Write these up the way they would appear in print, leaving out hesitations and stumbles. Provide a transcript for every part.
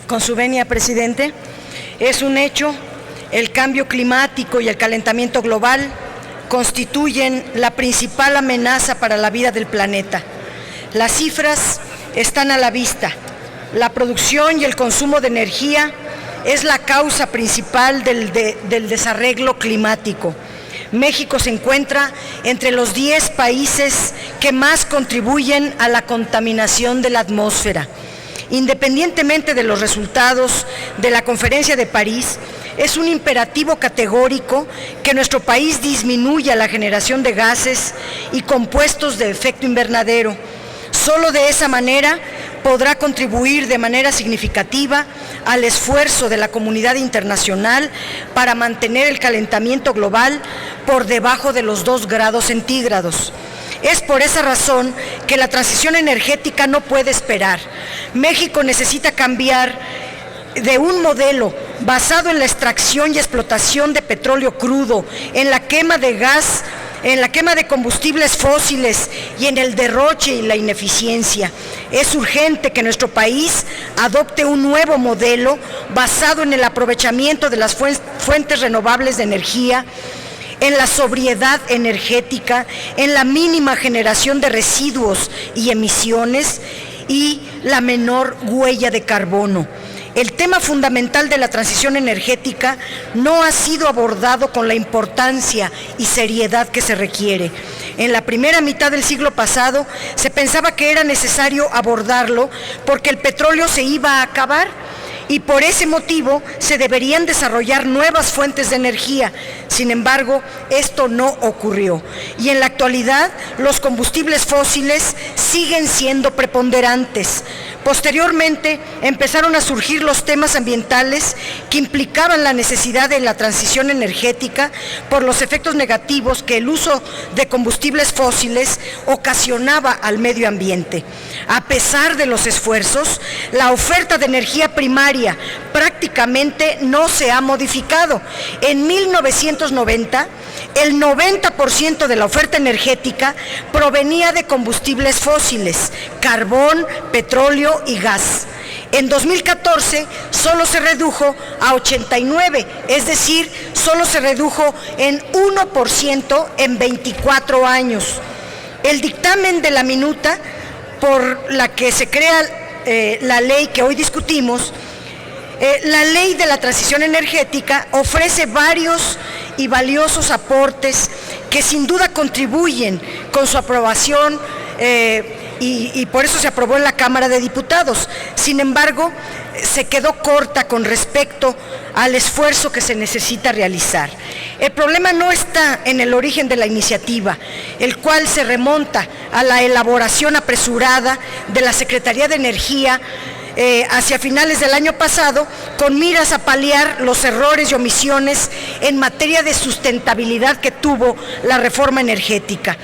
Con su venia, presidente, es un hecho, el cambio climático y el calentamiento global constituyen la principal amenaza para la vida del planeta. Las cifras están a la vista. La producción y el consumo de energía es la causa principal del desarreglo climático. México se encuentra entre los 10 países que más contribuyen a la contaminación de la atmósfera. Independientemente de los resultados de la Conferencia de París, es un imperativo categórico que nuestro país disminuya la generación de gases y compuestos de efecto invernadero. Solo de esa manera podrá contribuir de manera significativa al esfuerzo de la comunidad internacional para mantener el calentamiento global por debajo de los 2 grados centígrados. Es por esa razón que la transición energética no puede esperar. México necesita cambiar de un modelo basado en la extracción y explotación de petróleo crudo, en la quema de gas, en la quema de combustibles fósiles y en el derroche y la ineficiencia. Es urgente que nuestro país adopte un nuevo modelo basado en el aprovechamiento de las fuentes renovables de energía, en la sobriedad energética, en la mínima generación de residuos y emisiones y la menor huella de carbono. El tema fundamental de la transición energética no ha sido abordado con la importancia y seriedad que se requiere. En la primera mitad del siglo pasado se pensaba que era necesario abordarlo porque el petróleo se iba a acabar y por ese motivo se deberían desarrollar nuevas fuentes de energía. Sin embargo, esto no ocurrió. Y en la actualidad, los combustibles fósiles siguen siendo preponderantes. Posteriormente, empezaron a surgir los temas ambientales que implicaban la necesidad de la transición energética por los efectos negativos que el uso de combustibles fósiles ocasionaba al medio ambiente. A pesar de los esfuerzos, la oferta de energía primaria prácticamente no se ha modificado. En 1990, el 90% de la oferta energética provenía de combustibles fósiles, carbón, petróleo y gas. En 2014 solo se redujo a 89, es decir, solo se redujo en 1% en 24 años. El dictamen de la minuta por la que se crea la ley que hoy discutimos, la ley de la transición energética ofrece varios y valiosos aportes que sin duda contribuyen con su aprobación y por eso se aprobó en la Cámara de Diputados. Sin embargo, se quedó corta con respecto al esfuerzo que se necesita realizar. El problema no está en el origen de la iniciativa, el cual se remonta a la elaboración apresurada de la Secretaría de Energía hacia finales del año pasado, con miras a paliar los errores y omisiones en materia de sustentabilidad que tuvo la reforma energética.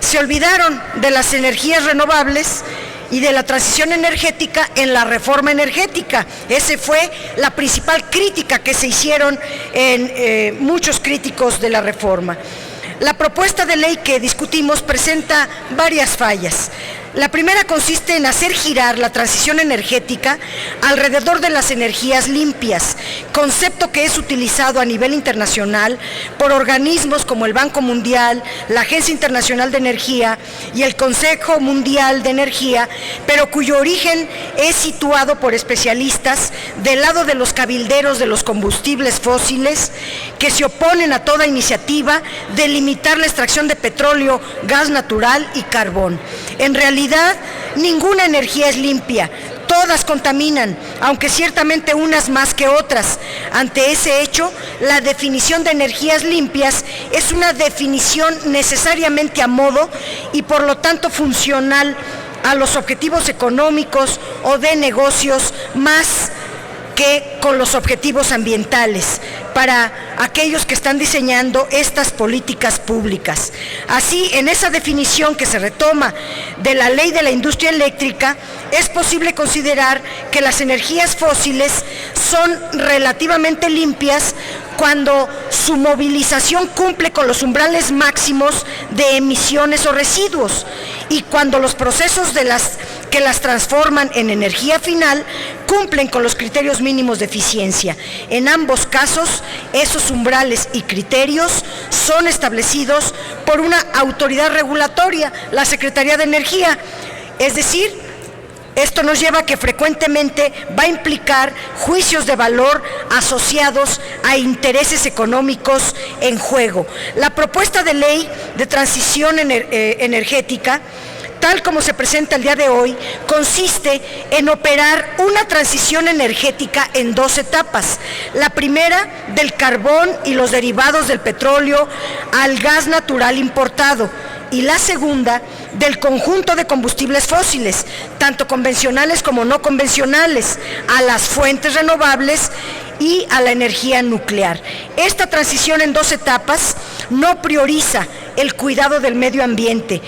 Se olvidaron de las energías renovables y de la transición energética en la reforma energética. Esa fue la principal crítica que se hicieron en muchos críticos de la reforma. La propuesta de ley que discutimos presenta varias fallas. La primera consiste en hacer girar la transición energética alrededor de las energías limpias, concepto que es utilizado a nivel internacional por organismos como el Banco Mundial, la Agencia Internacional de Energía y el Consejo Mundial de Energía, pero cuyo origen es situado por especialistas del lado de los cabilderos de los combustibles fósiles que se oponen a toda iniciativa de limitar la extracción de petróleo, gas natural y carbón. En realidad, ninguna energía es limpia, todas contaminan, aunque ciertamente unas más que otras. Ante ese hecho, la definición de energías limpias es una definición necesariamente a modo y por lo tanto funcional a los objetivos económicos o de negocios más que con los objetivos ambientales para aquellos que están diseñando estas políticas públicas. Así, en esa definición que se retoma de la Ley de la Industria Eléctrica, es posible considerar que las energías fósiles son relativamente limpias cuando su movilización cumple con los umbrales máximos de emisiones o residuos y cuando los procesos que las transforman en energía final cumplen con los criterios mínimos de eficiencia. En ambos casos, esos umbrales y criterios son establecidos por una autoridad regulatoria, la Secretaría de Energía. Es decir, esto nos lleva a que frecuentemente va a implicar juicios de valor asociados a intereses económicos en juego. La propuesta de ley de transición energética, tal como se presenta el día de hoy, consiste en operar una transición energética en 2 etapas. La primera, del carbón y los derivados del petróleo al gas natural importado, y la segunda, del conjunto de combustibles fósiles, tanto convencionales como no convencionales, a las fuentes renovables y a la energía nuclear. Esta transición en 2 etapas no prioriza el cuidado del medio ambiente.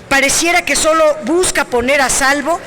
Pareciera que solo busca poner a salvo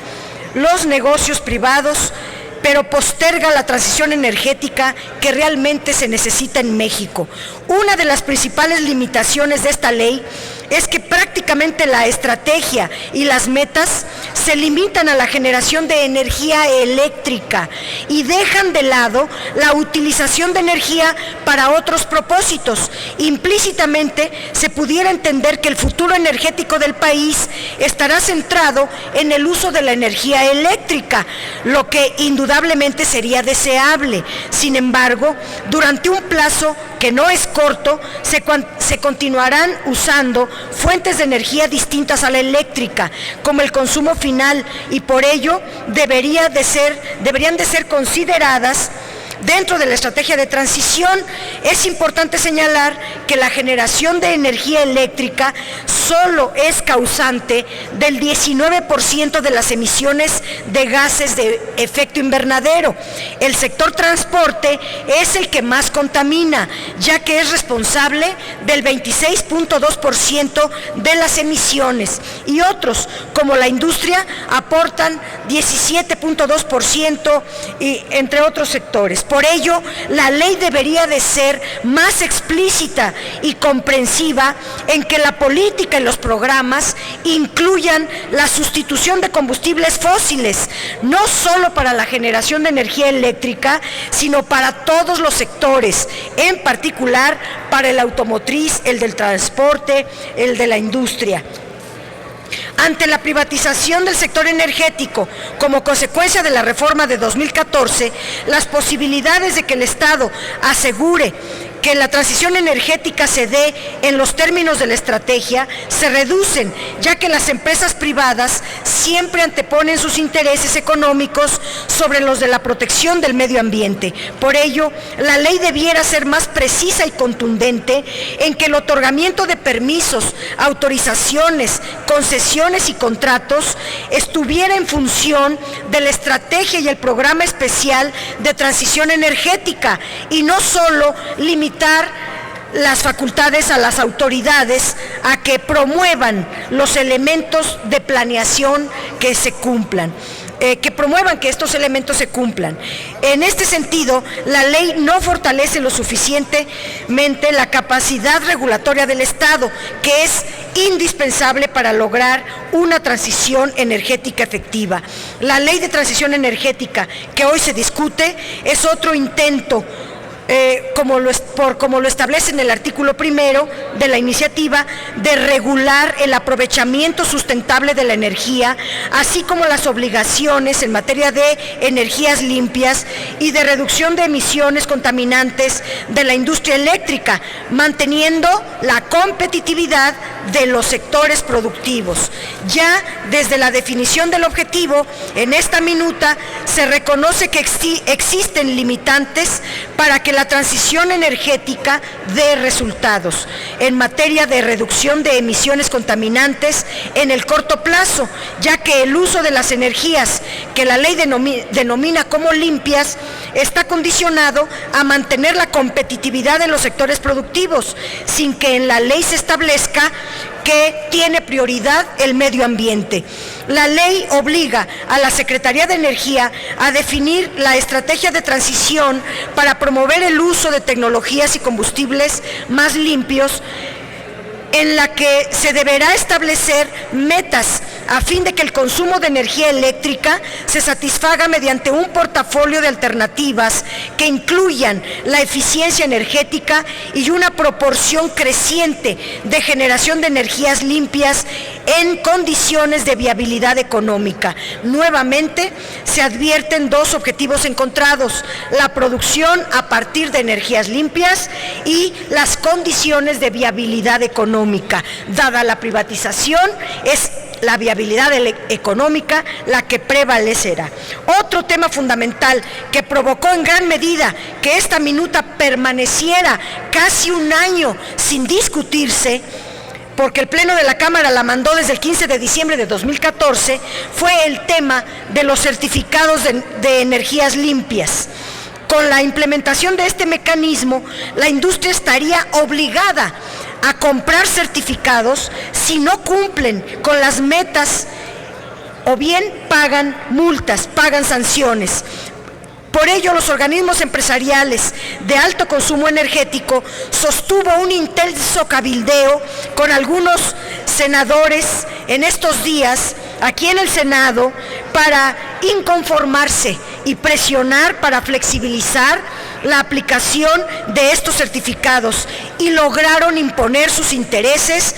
los negocios privados, pero posterga la transición energética que realmente se necesita en México. Una de las principales limitaciones de esta ley es que prácticamente la estrategia y las metas se limitan a la generación de energía eléctrica y dejan de lado la utilización de energía para otros propósitos. Implícitamente se pudiera entender que el futuro energético del país estará centrado en el uso de la energía eléctrica, lo que indudablemente sería deseable. Sin embargo, durante un plazo que no es corto, se continuarán usando fuentes de energía distintas a la eléctrica, como el consumo final, y por ello deberían de ser consideradas dentro de la estrategia de transición. Es importante señalar que la generación de energía eléctrica solo es causante del 19% de las emisiones de gases de efecto invernadero. El sector transporte es el que más contamina, ya que es responsable del 26.2% de las emisiones, y otros, como la industria, aportan 17.2%, y entre otros sectores. Por ello, la ley debería de ser más explícita y comprensiva en que la política y los programas incluyan la sustitución de combustibles fósiles, no solo para la generación de energía eléctrica, sino para todos los sectores, en particular para el automotriz, el del transporte, el de la industria. Ante la privatización del sector energético como consecuencia de la reforma de 2014, las posibilidades de que el Estado asegure que la transición energética se dé en los términos de la estrategia se reducen, ya que las empresas privadas siempre anteponen sus intereses económicos sobre los de la protección del medio ambiente. Por ello, la ley debiera ser más precisa y contundente en que el otorgamiento de permisos, autorizaciones, concesiones y contratos estuviera en función de la estrategia y el programa especial de transición energética, y no solo limitar las facultades a las autoridades a que promuevan los elementos de planeación que se cumplan. Que promuevan que estos elementos se cumplan. En este sentido, la ley no fortalece lo suficientemente la capacidad regulatoria del Estado, que es indispensable para lograr una transición energética efectiva. La ley de transición energética que hoy se discute es otro intento, como lo establece en el artículo 1 de la iniciativa, de regular el aprovechamiento sustentable de la energía, así como las obligaciones en materia de energías limpias y de reducción de emisiones contaminantes de la industria eléctrica, manteniendo la competitividad de los sectores productivos. Ya desde la definición del objetivo, en esta minuta se reconoce que existen limitantes para que la transición energética dé resultados en materia de reducción de emisiones contaminantes en el corto plazo, ya que el uso de las energías que la ley denomina como limpias está condicionado a mantener la competitividad de los sectores productivos, sin que en la ley se establezca que tiene prioridad el medio ambiente. La ley obliga a la Secretaría de Energía a definir la estrategia de transición para promover el uso de tecnologías y combustibles más limpios, en la que se deberá establecer metas a fin de que el consumo de energía eléctrica se satisfaga mediante un portafolio de alternativas que incluyan la eficiencia energética y una proporción creciente de generación de energías limpias en condiciones de viabilidad económica. Nuevamente, se advierten dos objetivos encontrados: la producción a partir de energías limpias y las condiciones de viabilidad económica. Dada la privatización, es la viabilidad económica la que prevalecerá. Otro tema fundamental que provocó en gran medida que esta minuta permaneciera casi un año sin discutirse, porque el Pleno de la Cámara la mandó desde el 15 de diciembre de 2014, fue el tema de los certificados de energías limpias. Con la implementación de este mecanismo, la industria estaría obligada a comprar certificados si no cumplen con las metas, o bien pagan multas, pagan sanciones. Por ello, los organismos empresariales de alto consumo energético sostuvo un intenso cabildeo con algunos senadores en estos días aquí en el Senado para inconformarse y presionar para flexibilizar la aplicación de estos certificados, y lograron imponer sus intereses,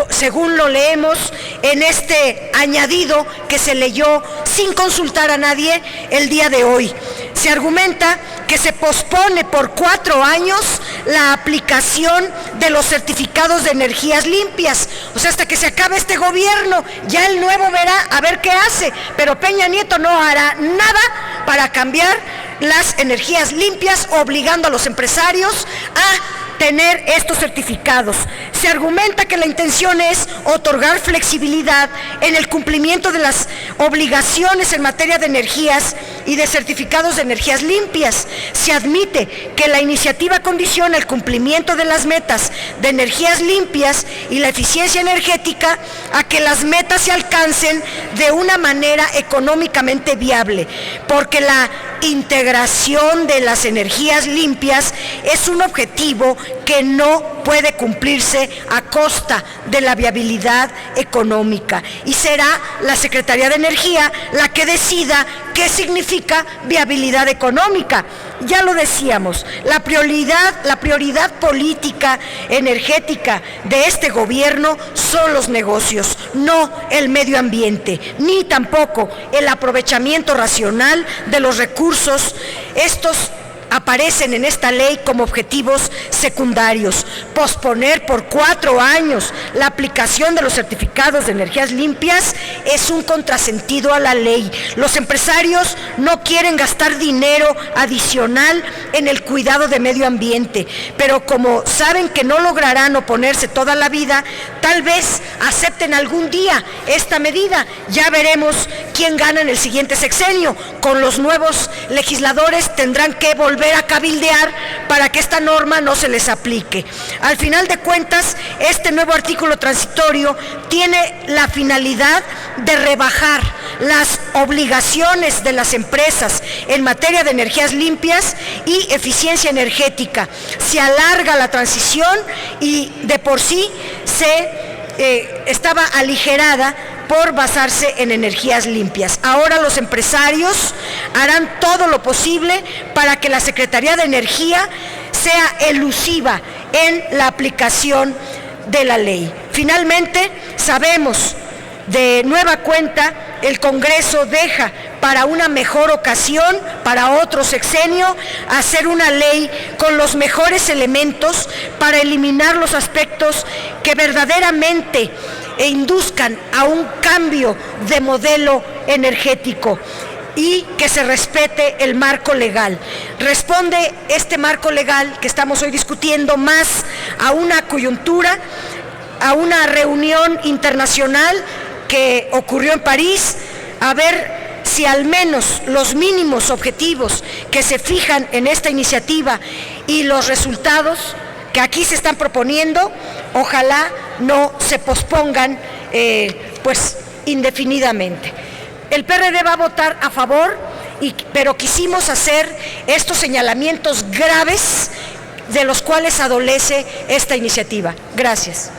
según lo leemos en este añadido que se leyó sin consultar a nadie el día de hoy. Se argumenta que se pospone por 4 años la aplicación de los certificados de energías limpias, o sea, hasta que se acabe este gobierno. Ya el nuevo verá a ver qué hace, pero Peña Nieto no hará nada para cambiar las energías limpias, obligando a los empresarios a tener estos certificados. Se argumenta que la intención es otorgar flexibilidad en el cumplimiento de las obligaciones en materia de energías y de certificados de energías limpias. Se admite que la iniciativa condiciona el cumplimiento de las metas de energías limpias y la eficiencia energética a que las metas se alcancen de una manera económicamente viable, porque la integración de las energías limpias es un objetivo que no puede cumplirse a costa de la viabilidad económica, y será la Secretaría de Energía la que decida qué significa viabilidad económica. Ya lo decíamos, la prioridad política energética de este gobierno son los negocios, no el medio ambiente, ni tampoco el aprovechamiento racional de los recursos. Estos aparecen en esta ley como objetivos secundarios. Posponer por 4 años la aplicación de los certificados de energías limpias es un contrasentido a la ley. Los empresarios no quieren gastar dinero adicional en el cuidado de medio ambiente, pero como saben que no lograrán oponerse toda la vida, tal vez acepten algún día esta medida. Ya veremos quién gana en el siguiente sexenio. Con los nuevos legisladores tendrán que volver a cabildear para que esta norma no se les aplique. Al final de cuentas, este nuevo artículo transitorio tiene la finalidad de rebajar las obligaciones de las empresas en materia de energías limpias y eficiencia energética. Se alarga la transición y de por sí estaba aligerada por basarse en energías limpias. Ahora los empresarios harán todo lo posible para que la Secretaría de Energía sea elusiva en la aplicación de la ley. Finalmente, sabemos, de nueva cuenta, el Congreso deja para una mejor ocasión, para otro sexenio, hacer una ley con los mejores elementos para eliminar los aspectos que verdaderamente induzcan a un cambio de modelo energético y que se respete el marco legal. Responde este marco legal que estamos hoy discutiendo más a una coyuntura, a una reunión internacional que ocurrió en París, a ver si al menos los mínimos objetivos que se fijan en esta iniciativa y los resultados que aquí se están proponiendo, ojalá no se pospongan indefinidamente. El PRD va a votar a favor, pero quisimos hacer estos señalamientos graves de los cuales adolece esta iniciativa. Gracias.